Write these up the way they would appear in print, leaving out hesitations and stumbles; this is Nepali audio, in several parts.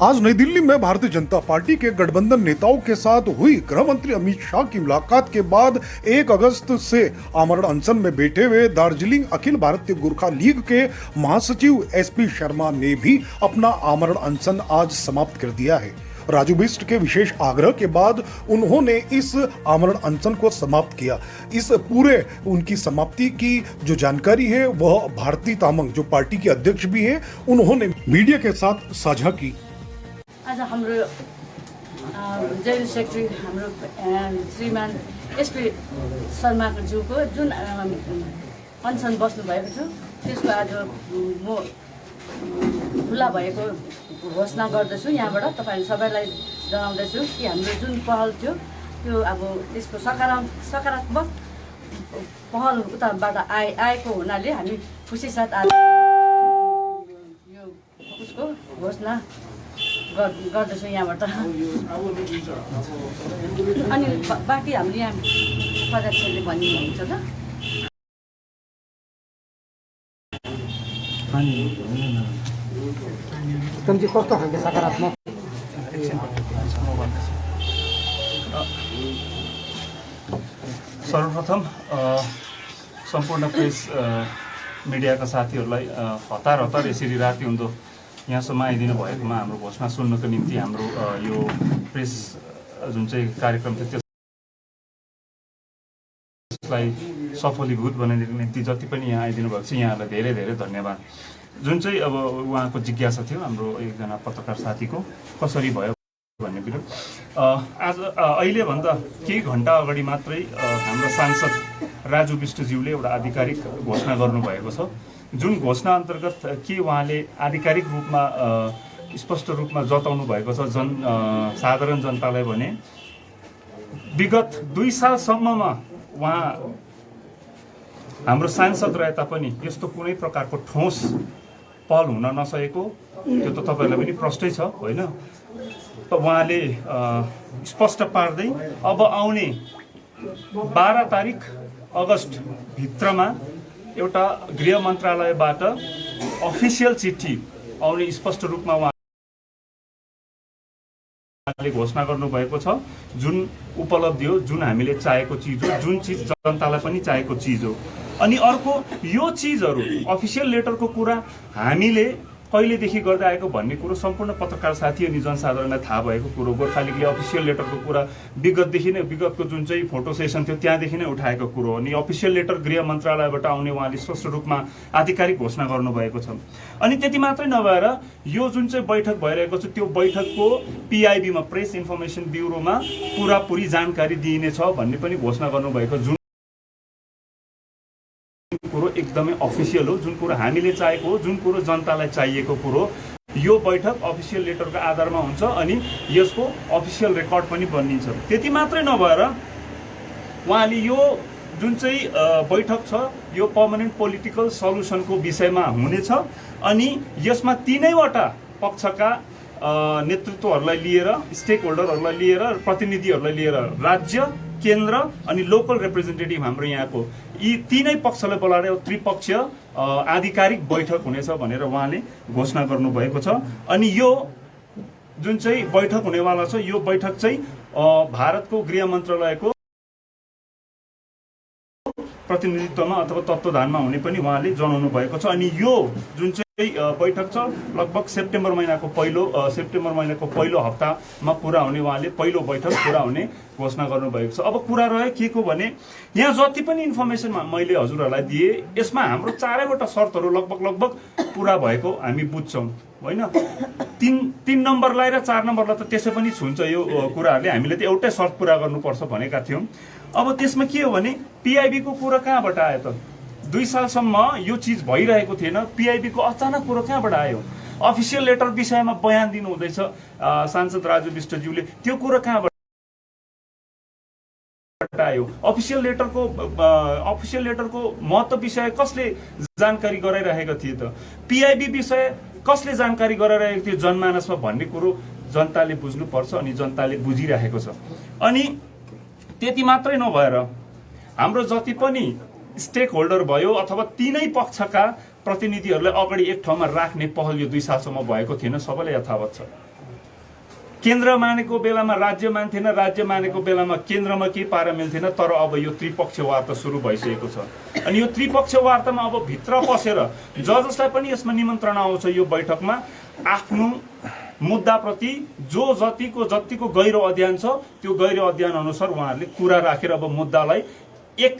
आज नई दिल्ली में भारतीय जनता पार्टी के गठबंधन नेताओं के साथ हुई गृह मंत्री अमित शाह की मुलाकात के बाद 1 अगस्त से आमरण अनशन में बैठे हुए दार्जिलिंग अखिल भारतीय गोरखा लीग के महासचिव एसपी शर्मा ने भी अपना आमरण अनशन आज समाप्त कर दिया है। राजू बिष्ट के विशेष आग्रह के बाद उन्होंने इस आमरण अनशन को समाप्त किया। इस पूरे उनकी समाप्ति की जो जानकारी है वह भारती तामाङ जो पार्टी के अध्यक्ष भी है उन्होंने मीडिया के साथ साझा की। आज हाम्रो जनरल सेक्रेटरी हाम्रो श्रीमान एसपी शर्माको ज्यूको जुन अनसन बस्नु भएको छु त्यसको आज म खुला भएको घोषणा गर्दछु। यहाँबाट तपाईहरु सबैलाई जनाउँदछु कि हाम्रो जुन पहल थियो त्यो अब त्यसको सकारात्मक पहल उताबाट आएको हुनाले हामी खुसी साथ आज यो उसको घोषणा गर्दछु यहाँबाट। अनि बाँकी हामीले यहाँ उपाध्यक्षले भन्नुहुन्छ ल। कम्ती कस्तो खालको सकारात्मक सर्वप्रथम सम्पूर्ण प्रेस मिडियाका साथीहरूलाई हतार यसरी राति हुँदो यहाँसम्म आइदिनु भएकोमा हाम्रो घोषणा सुन्नको निम्ति हाम्रो यो प्रेस जुन चाहिँ कार्यक्रम थियो त्यसलाई सफलीभूत बनाइदिनको निम्ति जति पनि यहाँ आइदिनु भएको छ यहाँहरूलाई धेरै धेरै धन्यवाद। जुन चाहिँ अब उहाँको जिज्ञासा थियो हाम्रो एकजना पत्रकार साथीको कसरी भयो भन्ने कुरो आज अहिलेभन्दा केही घन्टा अगाडि मात्रै हाम्रो सांसद राजु बिष्टज्यूले एउटा आधिकारिक घोषणा गर्नुभएको छ। जुन घोषणा अन्तर्गत के उहाँले आधिकारिक रूपमा स्पष्ट रूपमा जताउनु भएको छ साधारण जनतालाई भने विगत 2 सालसम्ममा उहाँ हाम्रो सांसद रहे तापनि यस्तो कुनै प्रकारको ठोस पहल हुन नसकेको त्यो त तपाईहरुलाई पनि प्रष्टै छ होइन। त उहाँले स्पष्ट पार्दै अब आउने 12 तारिक अगस्त भित्रमा एउटा गृह मन्त्रालयबाट अफिसियल चिठी आउने स्पष्ट रूपमा उहाँले घोषणा गर्नुभएको छ। जुन उपलब्धि हो जुन हामीले चाहेको चिज हो जुन चिज जनतालाई पनि चाहेको चिज हो। अनि अर्को यो चिजहरू अफिसियल लेटरको कुरा हामीले कहिलेदेखि गर्दै आएको भन्ने कुरो सम्पूर्ण पत्रकार साथी अनि जनसाधारणलाई थाहा भएको कुरो। गोर्खा लीगले अफिसियल लेटरको कुरा विगतदेखि नै विगतको जुन चाहिँ फोटो सेसन थियो त्यहाँदेखि नै उठाएको कुरो। अनि अफिसियल लेटर गृह मन्त्रालयबाट आउने उहाँले स्पष्ट रूपमा आधिकारिक घोषणा गर्नुभएको छ। अनि त्यति मात्रै नभएर यो जुन चाहिँ बैठक भइरहेको छ त्यो बैठकको पिआइबीमा प्रेस इन्फर्मेसन ब्युरोमा पुरापुरी जानकारी दिइनेछ भन्ने पनि घोषणा गर्नुभएको। जुन कुरो एकदमै अफिसियल हो, जुन कुरो हामीले चाहेको हो, जुन कुरो जनतालाई चाहिएको कुरो यो बैठक अफिसियल लेटरको आधारमा हुन्छ अनि यसको अफिसियल रेकर्ड पनि बनिन्छ। त्यति मात्रै नभएर उहाँले यो जुन चाहिँ बैठक छ यो पर्मानेन्ट पोलिटिकल सल्युसनको विषयमा हुनेछ अनि यसमा 3वटा पक्षका नेतृत्वहरूलाई लिएर स्टेक होल्डरहरूलाई लिएर प्रतिनिधिहरूलाई लिएर राज्य केन्द्र अनि लोकल रिप्रेजेन्टेटिभ हाम्रो यहाँको यी 3 पक्षलाई बोलाएर त्रिपक्षीय आधिकारिक बैठक हुनेछ भनेर उहाँले घोषणा गर्नुभएको छ। अनि यो जुन चाहिँ बैठक हुनेवाला छ यो बैठक चाहिँ भारतको गृह मन्त्रालयको प्रतिनिधित्वमा अथवा तत्त्वधानमा हुने पनि उहाँले जनाउनु भएको छ। अनि यो जुन चाहिँ बैठक छ लगभग सेप्टेम्बर महिनाको पहिलो हप्तामा पुरा हुने उहाँले पहिलो बैठक पुरा हुने घोषणा गर्नुभएको छ। अब कुरा रह्यो के को भने यहाँ जति पनि इन्फर्मेसन मैले हजुरहरूलाई दिए यसमा हाम्रो 4वटा शर्तहरू लगभग पुरा भएको हामी बुझ्छौँ होइन। 3 नम्बरलाई र 4 नम्बरलाई त त्यसै पनि छुन्छ यो कुराहरूले। हामीले त एउटै शर्त पुरा गर्नुपर्छ भनेका थियौँ। अब त्यसमा के हो भने पिआइबी को कुरा कहाँबाट आयो त? 2 सालसम्म यो चिज भइरहेको थिएन। पिआइबी को अचानक कुरो कहाँबाट आयो? अफिसियल लेटर विषयमा बयान दिनु हुँदैछ सांसद राजु बिष्टज्यूले, त्यो कुरो कहाँबाट आयो? अफिसियल लेटरको महत्त्व विषय कसले जानकारी गराइरहेको थिए त? पिआइबी विषय कसले जानकारी गराइरहेको थियो जनमानसमा भन्ने कुरो जनताले बुझ्नुपर्छ अनि जनताले बुझिरहेको छ। अनि त्यति मात्रै नभएर हाम्रो जति पनि स्टेक होल्डर भयो अथवा 3 पक्षका प्रतिनिधिहरूलाई अगाडि एक ठाउँमा राख्ने पहल यो 2 सालसम्म भएको थिएन, सबैलाई यथावत छ। केन्द्र मानेको बेलामा राज्य मान्थेन, राज्य मानेको बेलामा केन्द्रमा केही पारा मिल्थेन। तर अब यो त्रिपक्षीय वार्ता सुरु भइसकेको छ अनि यो त्रिपक्षीय वार्तामा अब भित्र पसेर जसलाई पनि यसमा निमन्त्रणा आउँछ यो बैठकमा आफ्नो मुद्दाप्रति जतिको गहिरो अध्ययन छ त्यो गहिरो अध्ययन अनुसार उहाँहरूले कुरा राखेर अब मुद्दालाई एक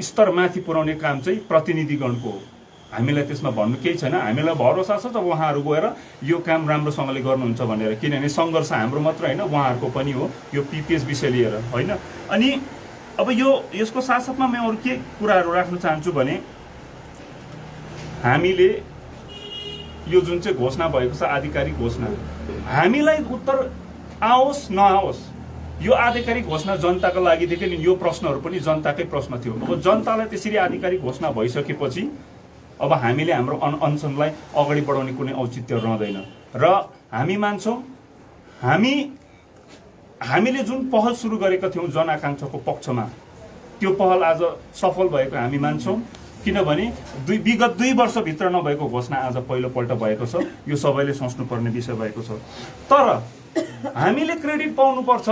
स्तर माथि पुर्याउने काम चाहिँ प्रतिनिधिगणको हो। हामीलाई त्यसमा भन्नु केही छैन, हामीलाई भरोसा छ जब उहाँहरू गएर यो काम राम्रोसँगले गर्नुहुन्छ भनेर, किनभने सङ्घर्ष हाम्रो मात्र होइन उहाँहरूको पनि हो यो पिपिएस विषय लिएर होइन। अनि अब यसको साथसाथमा म अरू के कुराहरू राख्न चाहन्छु भने हामीले यो जुन चाहिँ घोषणा भएको छ आधिकारिक घोषणा, हामीलाई उत्तर आओस् नआओस् यो आधिकारिक घोषणा जनताको लागि थियो नि, यो प्रश्नहरू पनि जनताकै प्रश्न थियो। अब जनतालाई त्यसरी आधिकारिक घोषणा भइसकेपछि अब हामीले हाम्रो अनसनलाई अगाडि बढाउने कुनै औचित्य रहँदैन र हामी मान्छौँ हामीले जुन पहल सुरु गरेका थियौँ जनआकाङ्क्षाको पक्षमा त्यो पहल आज सफल भएको हामी मान्छौँ, किनभने विगत 2 वर्षभित्र नभएको घोषणा आज पहिलोपल्ट भएको छ। यो सबैले सोच्नुपर्ने विषय भएको छ। तर हामीले क्रेडिट पाउनुपर्छ,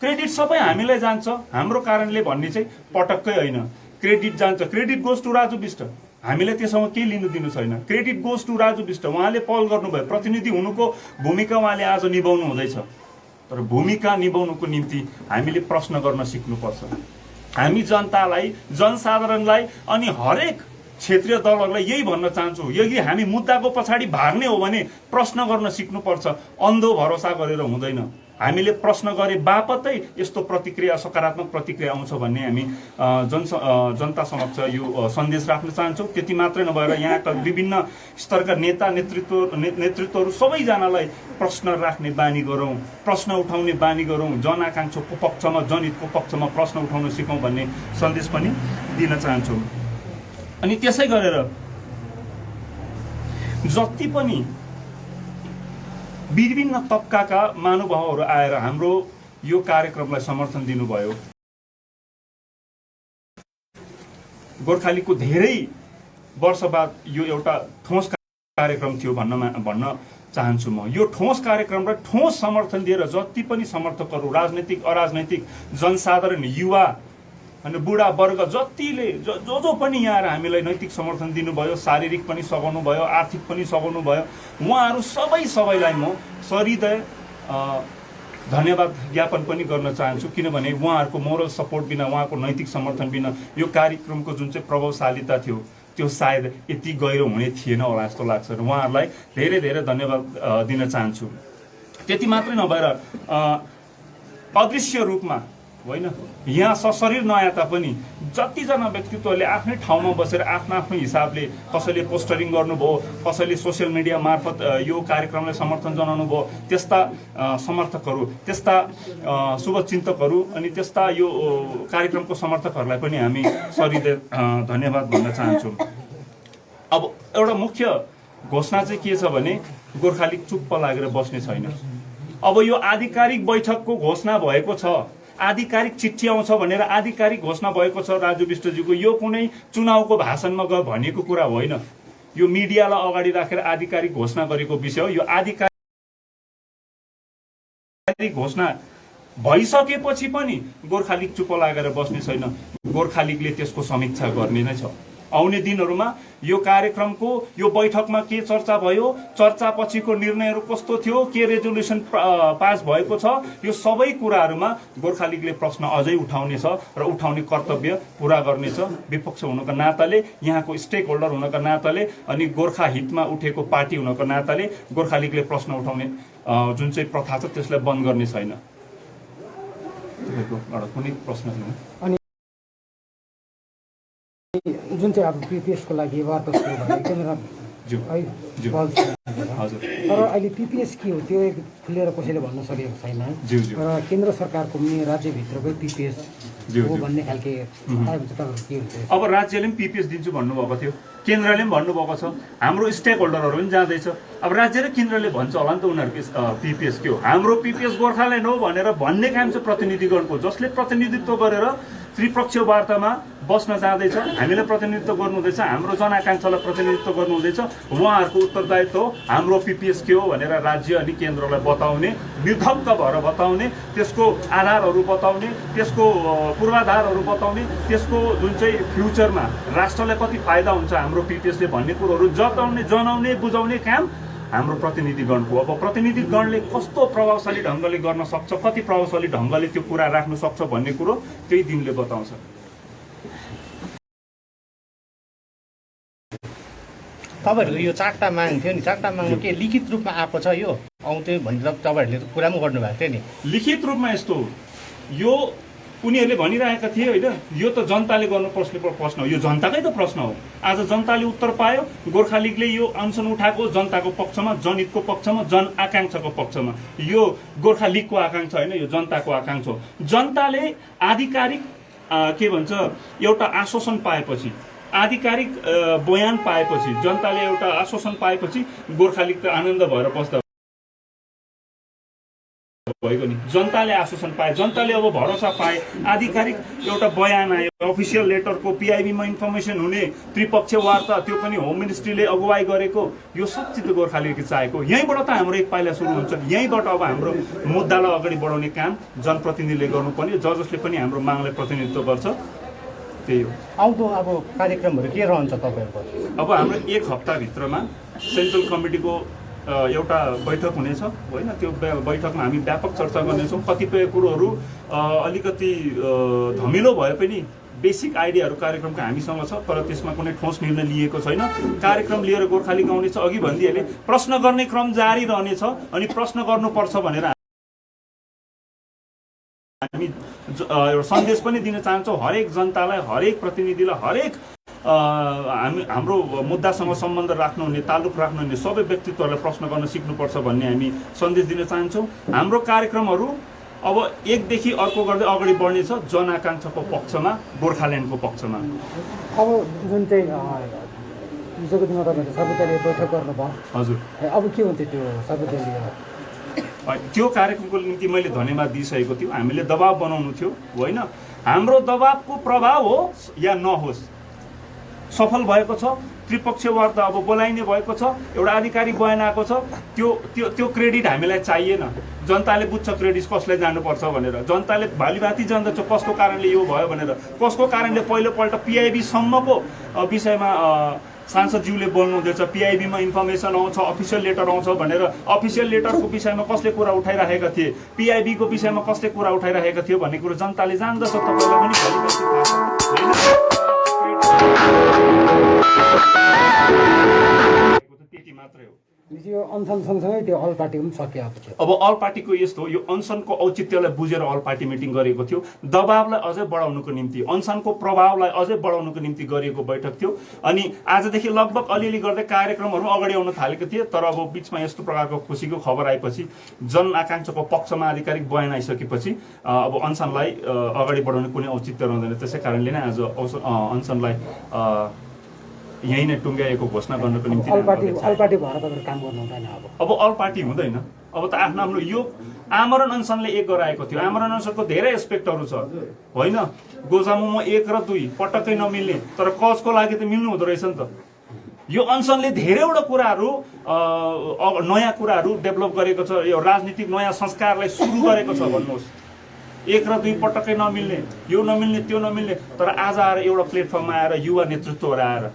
क्रेडिट सबै हामीलाई जान्छ हाम्रो कारणले भन्ने चाहिँ पटक्कै होइन। क्रेडिट जान्छ, credit goes to Raju Bisht, हामीलाई त्यसमा केही लिनु दिनु छैन। Credit goes to Raju Bisht, उहाँले पहल गर्नुभयो, प्रतिनिधि हुनुको भूमिका उहाँले आज निभाउनु हुँदैछ। तर भूमिका निभाउनुको निम्ति हामीले प्रश्न गर्न सिक्नुपर्छ। हामी जनतालाई, जनसाधारणलाई अनि हरेक क्षेत्रीय दलहरूलाई यही भन्न चाहन्छु, यदि हामी मुद्दाको पछाडि भाग्ने हो भने प्रश्न गर्न सिक्नुपर्छ। अन्धो भरोसा गरेर हुँदैन। हामीले प्रश्न गरे बापतै यस्तो प्रतिक्रिया, सकारात्मक प्रतिक्रिया आउँछ भन्ने हामी जनता समक्ष यो सन्देश राख्न चाहन्छौँ। त्यति मात्रै नभएर यहाँका विभिन्न स्तरका नेतृत्वहरू सबैजनालाई प्रश्न राख्ने बानी गरौँ, प्रश्न उठाउने बानी गरौँ, जनआकाङ्क्षाको पक्षमा, जनहितको पक्षमा प्रश्न उठाउन सिकौँ भन्ने सन्देश पनि दिन चाहन्छौँ। अनि त्यसै गरेर जति पनि विभिन्न तबकाका महानुभावहरू आएर हाम्रो यो कार्यक्रमलाई समर्थन दिनुभयो, गोर्खालीगको धेरै वर्ष बाद यो एउटा ठोस कार्यक्रम थियो भन्न चाहन्छु म। यो ठोस कार्यक्रमलाई ठोस समर्थन दिएर जति पनि समर्थकहरू, राजनैतिक अराजनैतिक, जनसाधारण, युवा अनि बुढा वर्ग जतिले जो पनि यहाँ हामीलाई नैतिक समर्थन दिनुभयो, शारीरिक पनि सघाउनु भयो, आर्थिक पनि सघाउनु भयो, उहाँहरू सबैलाई म सहृदय धन्यवाद ज्ञापन पनि गर्न चाहन्छु। किनभने उहाँहरूको मोरल सपोर्ट बिना, उहाँको नैतिक समर्थन बिना यो कार्यक्रमको जुन चाहिँ प्रभावशालीता थियो त्यो सायद यति गहिरो हुने थिएन होला जस्तो लाग्छ र उहाँहरूलाई धेरै धेरै धन्यवाद दिन चाहन्छु। त्यति मात्रै नभएर अदृश्य रूपमा होइन, यहाँ सशरीर नआए तापनि जतिजना व्यक्तित्वहरूले आफ्नै ठाउँमा बसेर आफ्नो आफ्नो हिसाबले कसैले पोस्टरिङ गर्नुभयो, कसैले सोसियल मिडिया मार्फत यो कार्यक्रमलाई समर्थन जनाउनु भयो, त्यस्ता समर्थकहरू, त्यस्ता शुभचिन्तकहरू अनि त्यस्ता यो कार्यक्रमको समर्थकहरूलाई पनि हामी सहृदय धन्यवाद भन्न चाहन्छौँ। अब एउटा मुख्य घोषणा चाहिँ के छ भने गोर्खालीग चुप्प लागेर बस्ने छैन। अब यो आधिकारिक बैठकको घोषणा भएको छ, आधिकारिक चिठी आउँछ भनेर आधिकारिक घोषणा भएको छ राजु बिष्टजीको, यो कुनै चुनावको भाषणमा गयो भनेको कुरा होइन। यो मिडियालाई अगाडि राखेर आधिकारिक घोषणा गरेको विषय हो। यो आधिकारिक घोषणा भइसकेपछि पनि गोर्खालीग चुप लागेर बस्ने छैन। गोर्खालीगले त्यसको समीक्षा गर्ने नै छ। आउने दिनहरूमा यो कार्यक्रमको, यो बैठकमा के चर्चा भयो, चर्चा पछिको निर्णयहरू कस्तो थियो, के रेजोल्युसन पास भएको छ, यो सबै कुराहरूमा गोर्खालीगले प्रश्न अझै उठाउनेछ र उठाउने कर्तव्य पुरा गर्नेछ। विपक्ष हुनुको नाताले, यहाँको स्टेक होल्डर हुनुको नाताले अनि गोर्खा हितमा उठेको पार्टी हुनुको नाताले गोर्खालीगले प्रश्न उठाउने जुन चाहिँ प्रथा छ त्यसलाई बन्द गर्ने छैन। एउटा कुनै प्रश्न छैन। जुन चाहिँ अब पिपिएसको लागि वार्ता सुरु भयो तर अहिले पिपिएस के हो त्यो खुलेर कसैले भन्न सकेको छैन र केन्द्र सरकारको पनि राज्यभित्रकै पिपिएस हो भन्ने खालके अब राज्यले पनि पिपिएस दिन्छु भन्नुभएको थियो, केन्द्रले पनि भन्नुभएको छ, हाम्रो स्टेक होल्डरहरू पनि जाँदैछ। अब राज्य र केन्द्रले भन्छ होला नि त उनीहरूको पिपिएस के हो, हाम्रो पिपिएस गोर्खाल्यान्ड हो भनेर भन्ने काम चाहिँ प्रतिनिधिगणको, जसले प्रतिनिधित्व गरेर त्रिपक्षीय वार्तामा बस्न जाँदैछ, हामीले प्रतिनिधित्व गर्नुहुँदैछ, हाम्रो जनआकाङ्क्षालाई प्रतिनिधित्व गर्नुहुँदैछ। उहाँहरूको उत्तरदायित्व हो हाम्रो पिपिएस के हो भनेर राज्य अनि केन्द्रलाई बताउने, निर्धक्क भएर बताउने, त्यसको आधारहरू बताउने, त्यसको पूर्वाधारहरू बताउने, त्यसको जुन चाहिँ फ्युचरमा राष्ट्रलाई कति फाइदा हुन्छ हाम्रो पिपिएसले भन्ने कुरोहरू जनाउने बुझाउने काम हाम्रो प्रतिनिधिगणको। अब प्रतिनिधिगणले कस्तो प्रभावशाली ढङ्गले गर्न सक्छ, कति प्रभावशाली ढङ्गले त्यो कुरा राख्न सक्छ भन्ने कुरो त्यही दिनले बताउँछ। तपाईँहरूको यो 4टा माग थियो नि, 4टा मागमा के लिखित रूपमा आएको छ यो आउँथ्यो भनेर तपाईँहरूले त कुरा पनि गर्नुभएको थियो नि। लिखित रूपमा यस्तो यो उनीहरूले भनिरहेका थिए होइन, यो त जनताले गर्नुपर्ने प्रश्न हो, यो जनताकै त प्रश्न हो। आज जनताले उत्तर पायो, गोर्खा लिगले यो अनसन उठाएको जनताको पक्षमा, जनहितको पक्षमा, जनआकाङ्क्षाको पक्षमा। यो गोर्खा लिगको आकाङ्क्षा होइन, यो जनताको आकाङ्क्षा हो। जनताले आधिकारिक के भन्छ एउटा आश्वासन पाएपछि, आधिकारिक बयान पाएपछि, जनताले एउटा आश्वासन पाएपछि गोर्खा लिग त आनन्द भएर बस्दा भएको नि। जनताले आश्वासन पाए, जनताले अब भरोसा पाए, आधिकारिक एउटा बयान आयो, अफिसियल लेटरको पिआइबीमा इन्फर्मेसन हुने, त्रिपक्षीय वार्ता, त्यो पनि होम मिनिस्ट्रीले अगुवाई गरेको, यो सब चिज गोर्खालीले चाहेको। यहीँबाट त हाम्रो एक पाइला सुरु हुन्छ। यहीँबाट अब हाम्रो मुद्दालाई अगाडि बढाउने काम जनप्रतिनिधिले गर्नुपर्ने, जसले पनि हाम्रो मागलाई प्रतिनिधित्व गर्छ, त्यही हो। आउँदो अब कार्यक्रमहरू के रहन्छ तपाईँहरूको? अब हाम्रो एक हप्ताभित्रमा सेन्ट्रल कमिटीको एउटा बैठक हुनेछ होइन, त्यो बैठकमा हामी व्यापक चर्चा गर्नेछौँ। कतिपय कुरोहरू अलिकति धमिलो भए पनि बेसिक आइडियाहरू कार्यक्रमको हामीसँग छ, तर त्यसमा कुनै ठोस निर्णय लिएको छैन। कार्यक्रम लिएर गोर्खा लिग आउनेछ, अघि भनिदिएँ, प्रश्न गर्ने क्रम जारी रहनेछ अनि प्रश्न गर्नुपर्छ भनेर हामी एउटा सन्देश पनि दिन चाहन्छौँ हरेक जनतालाई, हरेक प्रतिनिधिलाई, हरेक हाम्रो मुद्दासँग सम्बन्ध राख्नुहुने, तालुक राख्नुहुने सबै व्यक्तित्वहरूलाई प्रश्न गर्न सिक्नुपर्छ भन्ने हामी सन्देश दिन चाहन्छौँ। हाम्रो कार्यक्रमहरू अब एकदेखि अर्को गर्दै अगाडि बढ्नेछ, जनआकाङ्क्षाको पक्षमा, गोर्खाल्यान्डको पक्षमा। अब जुन चाहिँ हिजोको दिनमा तपाईँहरूले सर्वदलीय बैठक गर्नुभयो, हजुर, अब के हुन्छ त्यो सर्वदलीय? त्यो कार्यक्रमको निम्ति मैले धन्यवाद दिइसकेको थियो। हामीले दबाब बनाउनु थियो होइन, हाम्रो दबाबको प्रभाव होस् या नहोस्, सफल भएको छ। त्रिपक्षीय वार्ता अब बोलाइने भएको छ, एउटा आधिकारिक बयान आएको छ। त्यो क्रेडिट हामीलाई चाहिएन। जनताले बुझ्छ क्रेडिट कसलाई जानुपर्छ भनेर, जनताले भालीभाती जान्दछ कसको कारणले यो भयो भनेर, कसको कारणले पहिलोपल्ट पिआइबी सम्मको विषयमा सांसदज्यूले बोल्नु हुँदैछ, पिआइबीमा इन्फर्मेसन आउँछ, अफिसियल लेटर आउँछ भनेर। अफिसियल लेटरको विषयमा कसले कुरा उठाइरहेका थिए, पिआइबीको विषयमा कसले कुरा उठाइरहेका थियो भन्ने कुरो जनताले जान्दछ। तपाईँलाई पनि भलिभाती थाहा छ, त्यति मात्रै हो। यो अनसन सँगसँगै त्यो अल पार्टीको पनि सकिएको थियो। अब अल पार्टीको यस्तो हो, यो अनसनको औचित्यलाई बुझेर अल पार्टी मिटिङ गरेको थियो। दबावलाई अझै बढाउनुको निम्ति, अनसनको प्रभावलाई अझै बढाउनुको निम्ति गरिएको बैठक थियो। अनि आजदेखि लगभग अलिअलि गर्दै कार्यक्रमहरू अगाडि आउन थालेको थिए, तर अब बिचमा यस्तो प्रकारको खुसीको खबर आएपछि, जनआकाङ्क्षाको पक्षमा आधिकारिक बयान आइसकेपछि अब अनसनलाई अगाडि बढाउने कुनै औचित्य रहँदैन। त्यसै कारणले नै आज अनसनलाई यही नै टुङ्ग्याएको घोषणा गर्नको निम्ति अल पार्टी भएर तपाईहरु काम गर्नु हुँदैन। अब अल पार्टी हुँदैन। अब त आफ्नो यो आमरण अनसनले एक गराएको थियो। आमरण अनसनको धेरै एस्पेक्टहरू छ होइन, गोजामुमा 1 र 2 पटक्कै नमिल्ने, तर कजको लागि त मिल्नु हुँदो रहेछ नि त। यो अनसनले धेरैवटा कुराहरू नयाँ कुराहरू डेभलप गरेको छ, यो राजनीतिक नयाँ संस्कारलाई सुरु गरेको छ भन्नुहोस्। 1 र 2 पटक्कै नमिल्ने, यो नमिल्ने त्यो नमिल्ने, तर आज आएर एउटा प्लेटफर्ममा आएर युवा नेतृत्वहरू आएर,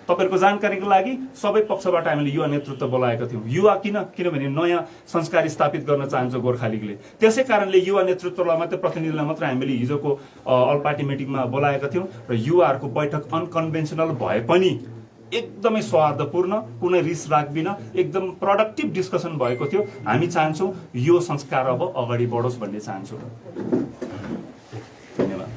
तपाईहरुको जानकारीको लागि सबै पक्षबाट हामीले युवा नेतृत्व बोलाएका थियौँ। युवा किनभने नयाँ संस्कार स्थापित गर्न चाहन्छ गोर्खा लिगले। त्यसै कारणले युवा नेतृत्वलाई मात्रै, प्रतिनिधिलाई मात्रै हामीले हिजोको अल पार्टी मिटिङमा बोलाएका थियौँ र युवाहरूको बैठक अनकन्भेन्सनल भए पनि एकदमै सौहार्दपूर्ण, कुनै रिस राख्बिन एकदम प्रोडक्टिभ डिस्कसन भएको थियो। हामी चाहन्छौँ यो संस्कार अब अगाडि बढोस् भन्ने चाहन्छौँ। धन्यवाद।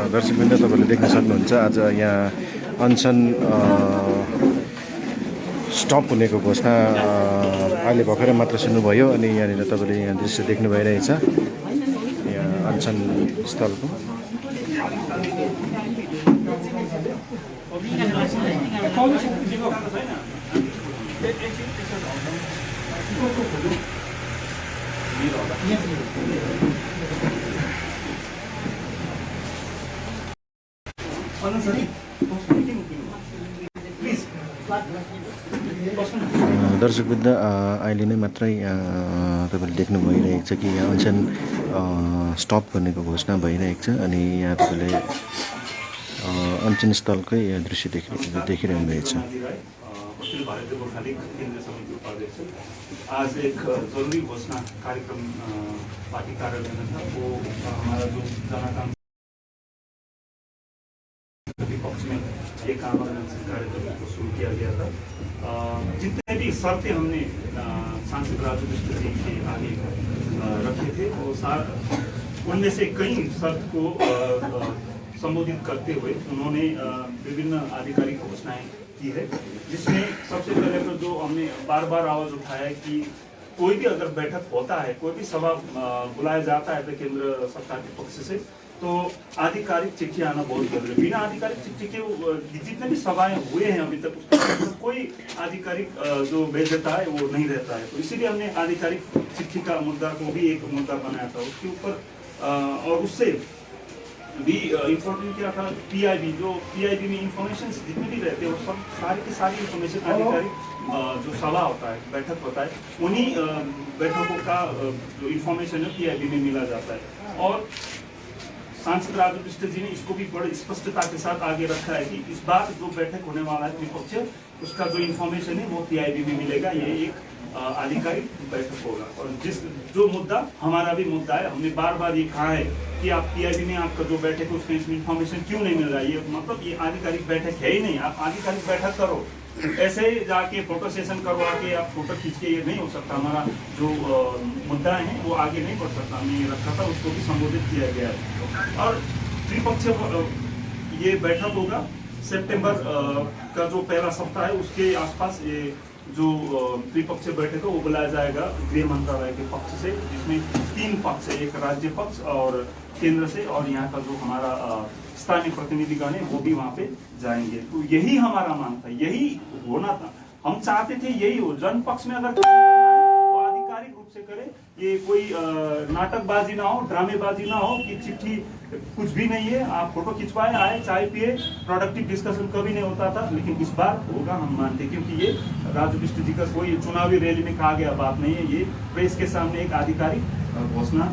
दर्शकवृन्द, तपाईँले देख्न सक्नुहुन्छ आज यहाँ अनसन स्टप हुनेको घोषणा अहिले भर्खरै मात्र सुन्नुभयो। अनि यहाँनिर तपाईँले यहाँ दृश्य देख्नु भइरहेछ यहाँ अनसन स्थलको। दर्शकवृन्द अहिले नै मात्रै तपाईँले देख्नु भइरहेको छ कि यहाँ अनसन स्टप गर्नेको घोषणा भइरहेको छ अनि यहाँ तपाईँले अनसन स्थलकै दृश्य देखिरहनु भएको छ। अखिल भारतीय गोर्खा लीग केंद्रीय समिति उपाध्यक्ष आज एक जरूरी घोषणा कार्यक्रम पार्टी कार्यालय में था। वो हमारा जो जनाकांक्षा के पक्ष में एक आमरण अनशन कार्यक्रम को शुरू किया गया था। जितने भी शर्तें हमने सांसद राजू बिष्ट जी के आगे रखे थे वो उनमें से कई शर्त को संबोधित करते हुए उन्होंने विभिन्न आधिकारिक घोषणाएं की है, जिसमें सबसे पहले तो जो हमने बार बार आवाज उठाया है कि कोई भी अगर बैठक होता है, कोई भी सभा बुलाया जाता है तो केंद्र सरकार के पक्ष से, तो आधिकारिक चिट्ठी आना बहुत जरूरी है। बिना आधिकारिक चिट्ठी के जितने भी सभाएं हुए हैं अभी तक उसका कोई आधिकारिक जो वैधता है वो नहीं रहता है। तो इसीलिए हमने आधिकारिक चिट्ठी का मुद्दा को भी एक मुद्दा बनाया था उसके ऊपर। और उससे भी इम्पोर्टेंट क्या था, पीआईबी जो पीआईबी में इंफॉर्मेशन जितने भी रहते हैं वो सब सारी की सारी इंफॉर्मेशन आधिकारिक जो सभा होता है, बैठक होता है, उन्हीं बैठकों का जो इंफॉर्मेशन है पीआईबी में मिला जाता है। और सांसद राजू बिष्ट जी ने इसको भी बड़ी स्पष्टता के साथ आगे रखा है कि इस बार जो बैठक होने वाला है त्रिपक्ष उसका जो इंफॉर्मेशन है वो पीआईबी में मिलेगा। ये एक आधिकारिक बैठक होगा। और जो मुद्दा हमारा भी मुद्दा है, हमने बार बार ये कहा है कि आप पीआईबी में आपका जो बैठक है उसमें इंफॉर्मेशन क्यों नहीं मिल रहा है। ये मतलब ये आधिकारिक बैठक है ही नहीं। आप आधिकारिक बैठक करो, ऐसे जाके फोटो सेशन करवा के आप फोटो खींच के ये नहीं हो सकता। हमारा जो मुद्दा है वो आगे नहीं बढ़ सकता। हमने ये रखा था, उसको भी संबोधित किया गया है। और त्रिपक्षीय ये बैठक होगा सितंबर का जो पहला सप्ताह है उसके आसपास। ये जो त्रिपक्षीय बैठक है वो बुलाया जाएगा गृह मंत्रालय के पक्ष से, जिसमें 3 पक्ष है, एक राज्य पक्ष और केंद्र से, और यहाँ का जो हमारा स्थानीय प्रतिनिधिगण है वो भी वहाँ पे जाएंगे। तो यही हमारा मांग था, यही होना था। हम चाहते थे यही हो। जन पक्ष में अगर तो आधिकारिक रूप से करे, ये कोई नाटकबाजी ना हो, ड्रामेबाजी ना हो कि चिट्ठी कुछ भी नहीं है, आप फोटो खिंचवाए, आए, चाय पिए, प्रोडक्टिव डिस्कशन कभी नहीं होता था। लेकिन इस बार होगा, हम मानते, क्योंकि ये राजू बिष्ट जी का कोई चुनावी रैली में कहा गया बात नहीं है। ये प्रेस के सामने एक आधिकारिक घोषणा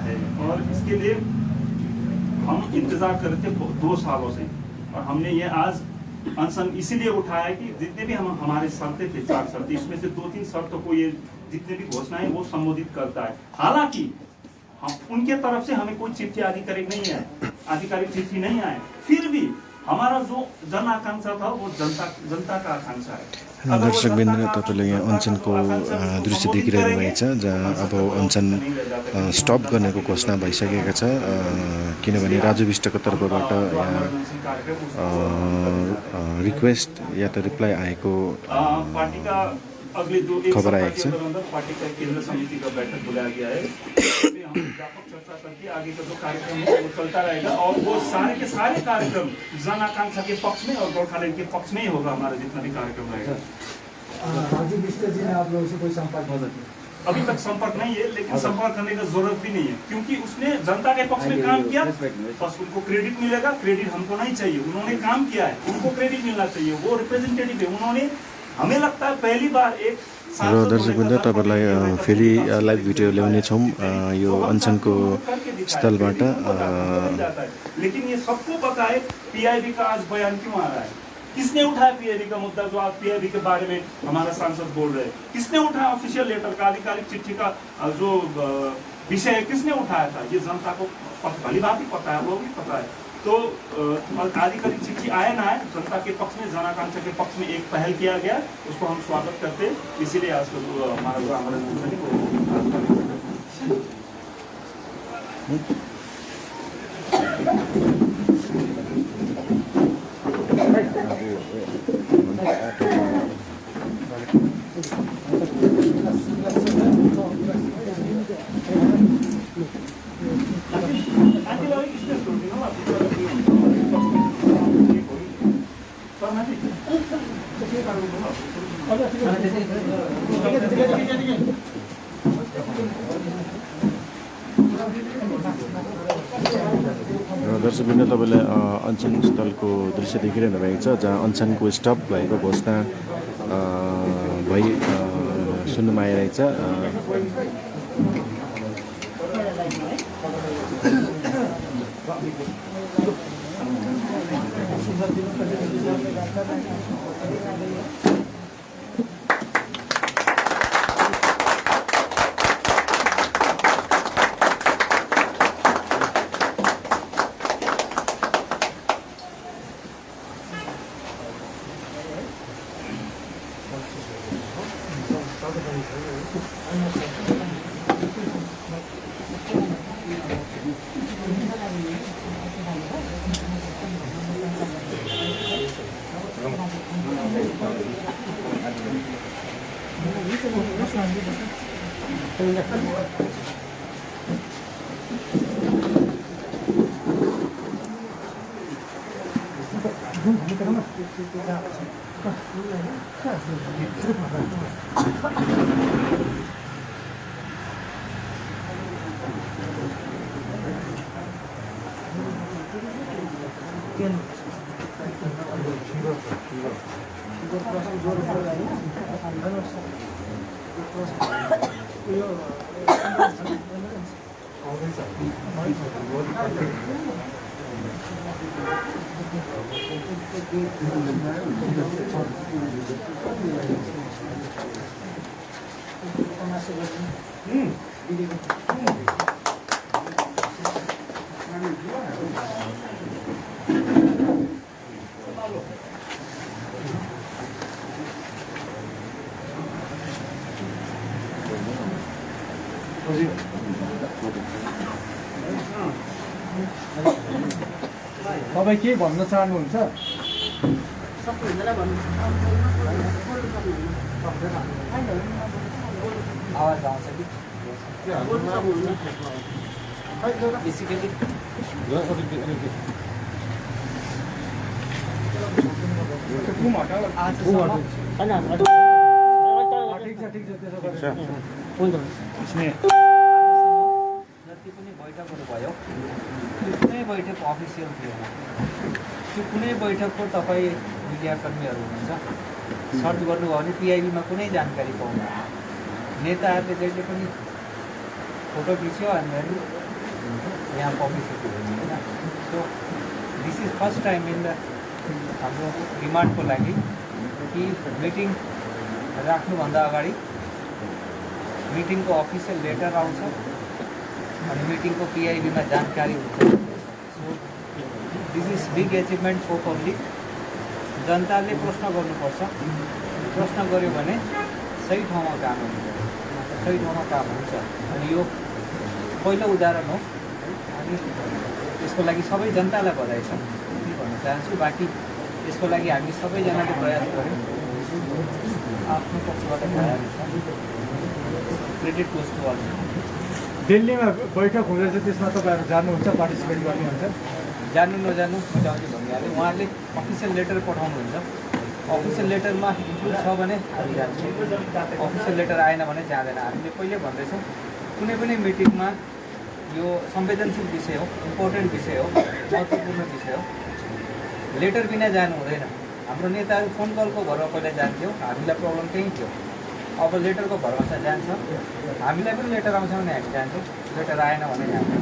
है। और इसके लिए हम इंतजार कर रहे थे 2 सालों से, और हमने ये आज अनशन इसीलिए उठाया कि जितने भी हमारे शर्तें थे, 4 शर्तें, इसमें से 2-3 शर्तों को ये जितने भी घोषणाएं वो संबोधित करता है। हालांकि हम उनके तरफ से हमें कोई चिट्ठी आधिकारिक नहीं है, आधिकारिक चिट्ठी नहीं आए, फिर भी हमारा जो जन आकांक्षा था वो जनता का आकांक्षा है। दर्शकवृन्द, तपाईँले यहाँ अनसनको दृश्य देखिरहनु भएको छ, जहाँ अब अनसन स्टप गर्नेको घोषणा भइसकेको छ। किनभने राजु बिष्टको तर्फबाट यहाँ रिक्वेस्ट या त रिप्लाई आएको अगले जो खबर आएको छ। पार्टी का केंद्र समिति का बैठक बुलाया गया है। हम व्यापक चर्चा करके आगे का जो कार्यक्रम है वो चलता रहेगा। और वो सारे के सारे कार्यक्रम जन आकांक्षा के पक्ष में और गोरखालैंड के पक्ष में ही होगा। हमारा जितना भी कार्यक्रम रहेगा। राजू बिष्ट जी ने आप लोगों से कोई संपर्क अभी तक संपर्क नहीं है, लेकिन संपर्क करने का जरूरत भी नहीं है, क्योंकि उसने जनता के पक्ष में काम किया। बस उनको क्रेडिट मिलेगा। क्रेडिट हमको नहीं चाहिए। उन्होंने काम किया है, उनको क्रेडिट मिलना चाहिए। वो रिप्रेजेंटेटिव है। उन्होंने, हमें लगता है पहली बार एक र दर्शकवृन्द, तपाईँलाई फेरि लाइभ भिडियो ल्याउनेछौँ यो अनसनको स्थलबाट। लेकिन ये सबको पता है पीआईबी का आज बयान क्यों आ रहा है, किसने उठाया पीआईबी का मुद्दा, जो आज पीआईबी के बारे में हमारा सांसद बोल रहे हैं, किसने उठाया ऑफिशियल लेटर का, आधिकारिक चिट्ठी का जो विषय है, किसने उठाया था, ये जनता को भली बात ही पता है, वो भी पता है। तो आधिकारिक चिट्ठी आए ना आए, जनता के पक्ष में, जन आकांक्षा के पक्ष में एक पहल किया गया, उसको हम स्वागत करते हैं। इसीलिए आज का जो हमारा जो आमरण अनशन है वो र दर्शकवृन्द तपाईँलाई अनसन स्थलको दृश्य देखिरहनु भएको छ जहाँ अनसनको स्टप भएको घोषणा सुन्नुमा आइरहेछ। तपाईँ के भन्न चाहनुहुन्छ? आवाज आउँछ कि बेसिकली जति पनि बैठकहरू भयो त्यो कुनै बैठक अफिसियल थिएन। त्यो कुनै बैठकको तपाईँ मिडियाकर्मीहरू हुनुहुन्छ सर्च गर्नुभयो भने पिआइबीमा कुनै जानकारी पाउनु नेताहरूले जहिले पनि फोटो खिच्यो अनि यहाँ पब्लिसिटी हुने होइन। So this is first time in the हाम्रो डिमान्डको लागि कि मिटिङ राख्नुभन्दा अगाडि मिटिङको अफिसियल लेटर आउँछ अनि मिटिङको पिआइबीमा जानकारी हुन्छ। So this is big achievement for public. जनताले प्रश्न गर्नुपर्छ, प्रश्न गर्यो भने सही ठाउँमा काम हुन्छ, सही ठाउँमा काम हुन्छ। अनि यो पहिलो उदाहरण हो अनि यसको लागि सबै जनतालाई बधाई छ भन्न चाहन्छु। बाँकी यसको लागि हामी सबैजनाले प्रयास गऱ्यौँ, आफ्नो पक्षबाट भइहाल्छ। Credit goes to all. दिल्लीमा बैठक हुँदैछ, त्यसमा तपाईँहरू जानुहुन्छ, पार्टिसिपेट गर्नुहुन्छ? जानु नजानु मैले अघि भनिहालेँ। उहाँहरूले अफिसियल लेटर पठाउनुहुन्छ, अफिसियल लेटरमा इन्क्लुड छ भने हामी जान्छौँ, अफिसियल लेटर आएन भने जाँदैन। हामीले पहिले भन्दैछौँ कुनै पनि मिटिङमा यो संवेदनशील विषय हो, इम्पोर्टेन्ट विषय हो, महत्त्वपूर्ण विषय हो, लेटर बिना जानु हुँदैन। हाम्रो नेताहरू फोन कलको भरमा पहिला जान्थ्यो, हामीलाई प्रब्लम त्यही थियो। अब लेटरको भरमा जान्छ, हामीलाई पनि लेटर आउँछ भने हामी जान्छौँ, लेटर आएन भने जान्छौँ।